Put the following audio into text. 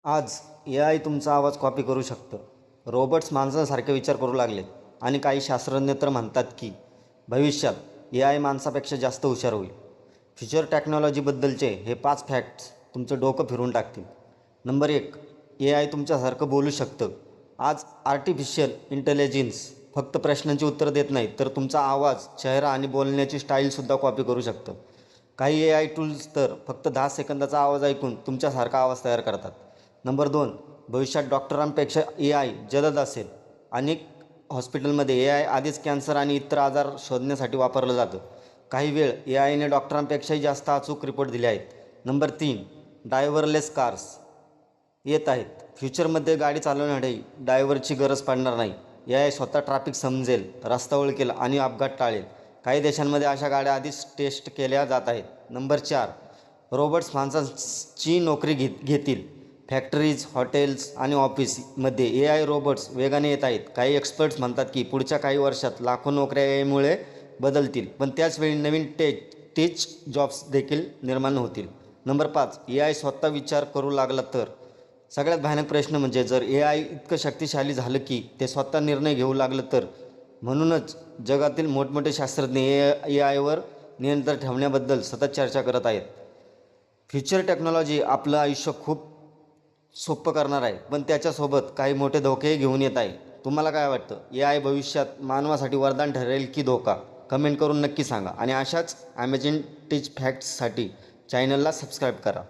आज ए आय तुमचा आवाज कॉपी करू शकतं. रोबोट्स माणसांसारखे विचार करू लागलेत आणि काही शास्त्रज्ञ तर म्हणतात की भविष्यात ए आय माणसापेक्षा जास्त हुशार होईल. फ्युचर टेक्नॉलॉजीबद्दलचे हे 5 फॅक्ट्स तुमचं डोकं फिरून टाकतील. नंबर 1, ए आय तुमच्यासारखं बोलू शकतं. आज आर्टिफिशियल इंटेलिजन्स फक्त प्रश्नांची उत्तरं देत नाही, तर तुमचा आवाज, चेहरा आणि बोलण्याची स्टाईलसुद्धा कॉपी करू शकतं. काही ए आय टूल्स तर फक्त 10 सेकंदाचा आवाज ऐकून तुमच्यासारखा आवाज तयार करतात. नंबर 2, भविष्यात डॉक्टरांपेक्षा ए आय जलद असेल. अनेक हॉस्पिटलमध्ये ए आय आधीच कॅन्सर आणि इतर आजार शोधण्यासाठी वापरलं जातं. काही वेळ ए आयने डॉक्टरांपेक्षाही जास्त अचूक रिपोर्ट दिले आहेत. नंबर 3, ड्रायव्हरलेस कार्स येत आहेत. फ्युचरमध्ये गाडी चालवण्यासाठी ड्रायव्हरची गरज पडणार नाही. ए आय स्वतः ट्रॅफिक समजेल, रस्ता ओळखेल आणि अपघात टाळेल. काही देशांमध्ये अशा गाड्या आधीच टेस्ट केल्या जात आहेत. नंबर 4, रोबोट्स माणसांची नोकरी घेतील. फॅक्टरीज, हॉटेल्स आणि ऑफिसमध्ये ए आय रोबोट्स वेगाने येत आहेत. काही एक्सपर्ट्स म्हणतात की पुढच्या काही वर्षात लाखो नोकऱ्या ए आयमुळे बदलतील, पण त्याचवेळी नवीन टीच जॉब्स देखील निर्माण होतील. नंबर 5, ए आय स्वतः विचार करू लागला तर. सगळ्यात भयानक प्रश्न म्हणजे जर ए आय इतकं शक्तिशाली झालं की ते स्वतः निर्णय घेऊ लागलं तर. म्हणूनच जगातील मोठमोठे शास्त्रज्ञ ए आयवर नियंत्रण ठेवण्याबद्दल सतत चर्चा करत आहेत. फ्युचर टेक्नॉलॉजी आपलं आयुष्य खूप सोपं करणार आहे, पण त्याच्यासोबत काही मोठे धोकेही घेऊन येत आहे. तुम्हाला काय वाटतं? ए आय भविष्यात मानवासाठी वरदान ठरेल की धोका? कमेंट करून नक्की सांगा आणि अशाच अमेझिंग टीच फॅक्ट्ससाठी चॅनलला सबस्क्राईब करा.